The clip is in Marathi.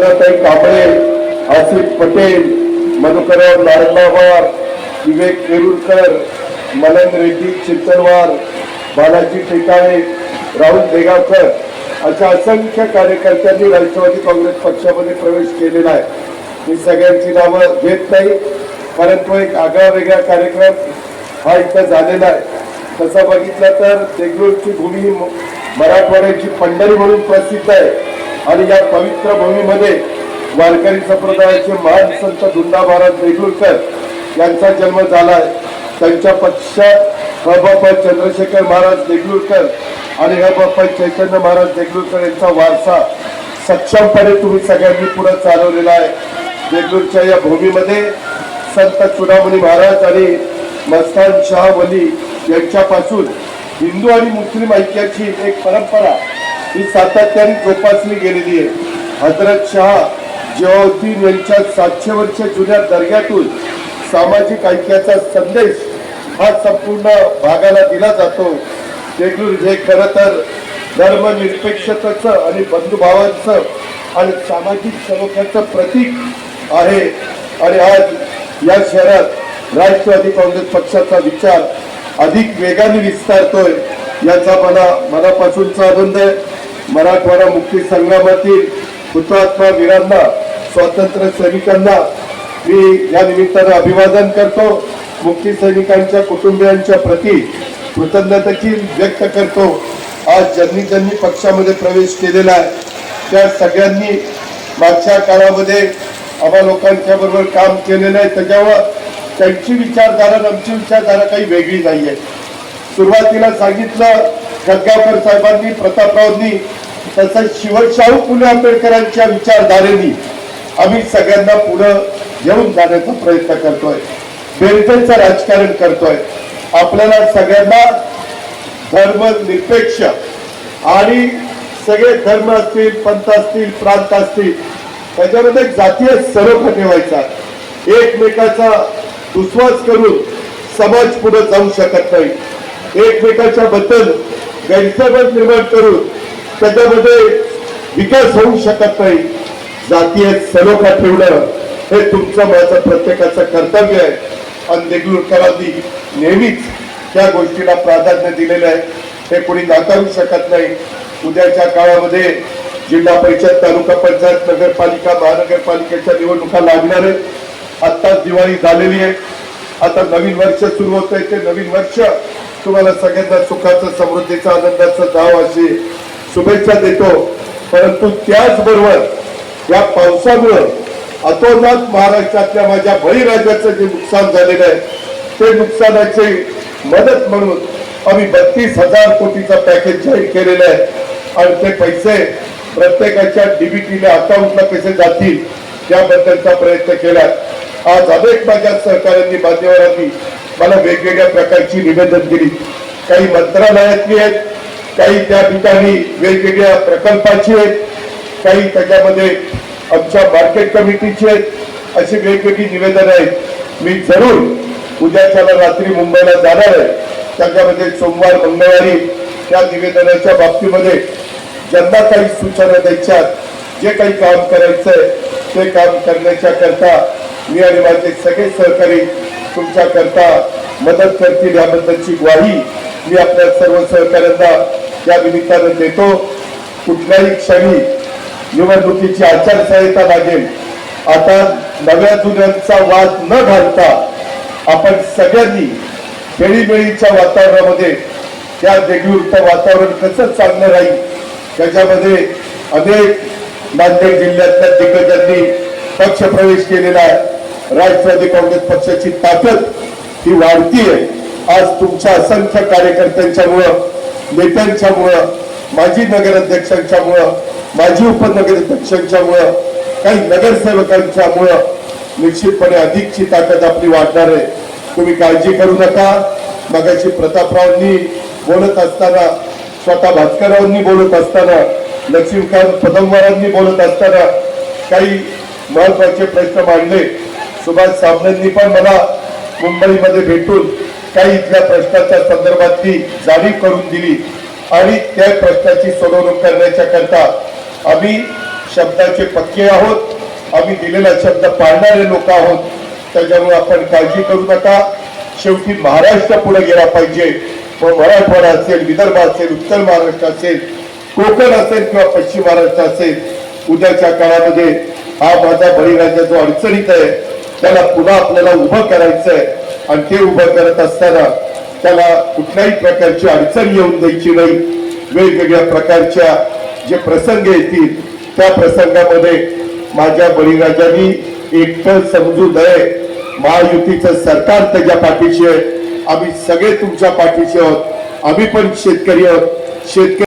रंजनाताई कांबळे, आसिफ पटेल, मधुकरराव नारायणवार, विवेक वेरुळकर, मलन रेड्डी चिंचणवार, बालाजी टेकाळे, राहुल देगावकर अशा असंख्य कार्यकर्त्यांनी राष्ट्रवादी काँग्रेस पक्षामध्ये प्रवेश केलेला आहे. मी सगळ्यांची नावं घेत नाही, कारण तो एक आगळा वेगळा कार्यक्रम हा इथं झालेला आहे. तसं बघितलं तर देगलूरची भूमी मराठवाड्याची पंढरी म्हणून प्रसिद्ध आहे आणि या पवित्र भूमीमध्ये वारकरी संप्रदायाचे महान संत दुंडा महाराज देगलूरकर यांचा जन्म झाला आहे. त्यांच्या पश्चात हबाप्पा चंद्रशेखर महाराज देगलूरकर आणि हबाप्पा चैतन्य महाराज देगलूरकर यांचा वारसा सक्षमपणे तुम्ही सगळ्यांनी पुढे चालवलेला आहे. देगलूरच्या या भूमीमध्ये संत चुडामणी महाराज आणि मस्तान शाह वली यांच्यापासून हिंदू आणि मुस्लिम ऐक्याची एक परंपरा ही सातत्याने जोपासली गेलेली आहे. हजरत शाह जियाउद्दीन यांच्या 700 वर्ष जुन्या दर्ग्यातून सामाजिक ऐक्याचा संदेश हा संपूर्ण भागाला दिला जातो. देगलूर हे खरं तर धर्मनिरपेक्षतेचं आणि बंधुभावाचं आणि सामाजिक सलोख्याचं प्रतीक आहे. आणि आज या शहरात राष्ट्रवादी काँग्रेस पक्षाचा विचार अधिक वेगाने विस्तारतोय याचा मला मनापासूनचा आनंद आहे. मराठवाडा मुक्ती संग्रामातील हुतात्मा वीरांना, स्वातंत्र्य सैनिकांना मी या निमित्तानं अभिवादन करतो. मुक्ती सैनिकांच्या कुटुंबियांच्या प्रती कृतज्ञता व्यक्त करतो. आज ज्यांनी ज्यांनी पक्षामध्ये प्रवेश केलेला आहे त्या सगळ्यांनी मागच्या काळामध्ये आम्हा लोकांच्या बरोबर काम केलेलं आहे. त्याच्यावर त्यांची विचारधारा आणि आमची विचारधारा काही वेगळी नाही आहे. सुरुवातीला सांगितलं खडगावकर साहेबांनी, प्रतापरावांनी, तसंच शिवशाहू फुले आंबेडकरांच्या विचारधारेने आम्ही सगळ्यांना पुढे घेऊन जाण्याचा प्रयत्न करतोय. बेरजेचं राजकारण करतोय. आपल्याला सगळ्यांना धर्मनिरपेक्ष आणि सगळे धर्म असतील, पंथ असतील, प्रांत असतील, त्याच्यामध्ये जातीय सलोखा ठेवायचा. एकमेकाचा दुस्वास करून समाज पुढे जाऊ शकत नाही. एकमेकाच्या बद्दल गैरसमज निर्माण करून त्याच्यामध्ये विकास होऊ शकत नाही. जातीय सलोखा ठेवणं हे तुमचं माझं प्रत्येकाचं कर्तव्य आहे. आणि देगलूरकरांनी नेहमीच त्या गोष्टीला प्राधान्य दिलेलं आहे. हे कोणी नाकारू शकत नाही. उद्याच्या काळामध्ये जिल्हा परिषद, तालुका पंचायत, नगरपालिका, महानगरपालिकेच्या निवडणुका लागणार आहेत. आत्ताच दिवाळी झालेली आहे. आता नवीन वर्ष सुरू होत आहे. ते नवीन वर्ष तुम्हाला सगळ्यांना सुखाचं, समृद्धीचं, आनंदाचं जावं अशी शुभेच्छा देतो. परंतु त्याचबरोबर या पावसामुळं अतोनात महाराष्ट्रातल्या माझ्या बळीराजाचं जे नुकसान झालेलं आहे ते नुकसानाची मदत म्हणून आम्ही 32,000 कोटीचा पॅकेज जाहीर केलेलं आहे. आणि ते पैसे प्रत्येकाच्या डीबीटीला अकाउंटला कसे जातील त्याबद्दलचा प्रयत्न केला. आज अनेक माझ्या सहकाऱ्यांनी, मान्यवरांनी मला वेगवेगळ्या प्रकारची निवेदन दिली. काही मंत्रालयातली आहेत, काही त्या ठिकाणी वेगवेगळ्या प्रकल्पाची आहेत, काही त्याच्यामध्ये आमच्या मार्केट कमिटीची आहेत. अशी वेगवेगळी निवेदन आहेत. मी जरूर उद्याच्या रात्री मुंबईला जाणार आहे. त्याच्यामध्ये सोमवार, मंगळवारी त्या निवेदनाच्या बाबतीमध्ये ज्यांना काही सूचना द्यायच्या, जे काही काम करायचंय ते काम करण्याच्या करता मी आणि माझे सगळे सहकारी तुमच्या करता मदत करतील याबद्दलची ग्वाही मी आपल्या सर्व सहकाऱ्यांना या निमित्तानं देतो. कुठल्याही क्षणी निवडणुकीची आचारसंहिता लागेल. आता नव्या जुन्यांचा वाद न घालता आपण सगळ्यांनी खेळीमेळीच्या वातावरणामध्ये त्या देगलूरचं वातावरण कसं चांगलं राहील त्याच्यामध्ये अनेक नांदेड जिल्ह्यातल्या दिग्गजांनी पक्ष प्रवेश केलेला आहे. राष्ट्रवादी काँग्रेस पक्षाची ताकद ही वाढतीये. आज तुमच्या असंख्य कार्यकर्त्यांच्यामुळं, नेत्यांच्यामुळं, माजी नगराध्यक्षांच्यामुळं, माजी उपनगराध्यक्षांच्यामुळं, काही नगरसेवकांच्यामुळं निश्चितपणे अधिकची ताकद आपली वाढणार आहे. तुम्ही काळजी करू नका. मगाशी प्रतापरावांनी बोलत असताना, स्वतः भास्कररावांनी बोलत असताना, लक्ष्मीकांत पदमवारांनी बोलत असताना काही महत्वाचे प्रश्न मांडले. सुभाष सामनेंनी पण मला मुंबईमध्ये भेटून काही इथल्या प्रश्नाच्या संदर्भातली जाणीव करून दिली आणि त्या प्रश्नाची सोडवणूक करण्याच्या करता आम्ही शब्दाचे पक्के आहोत, आम्ही दिलेला शब्द पाळणारे लोक आहोत. त्याच्यामुळे आपण काळजी करू नका. शेवटी महाराष्ट्र पुढे गेला पाहिजे. मग मराठवाडा असेल, विदर्भ असेल, उत्तर महाराष्ट्र असेल, कोकण असेल किंवा पश्चिम महाराष्ट्र असेल, उद्याच्या काळामध्ये हा माझा बळीराजा जो अडचणीत आहे त्याला पुन्हा आपल्याला उभं करायचंय. आणि ते उभं करत असताना त्याला कुठल्याही प्रकारची अडचण येऊन द्यायची नाही. वेगवेगळ्या प्रकारच्या जे प्रसंग येतील त्या प्रसंगामध्ये माझ्या बळीराजांनी एकटं समजू नये. महायुतीचं सरकार त्याच्या पाठीशी आहे. आम्ही सगळे तुमच्या पाठीशी आहोत. आम्ही पण शेतकरी आहोत. शेतकरी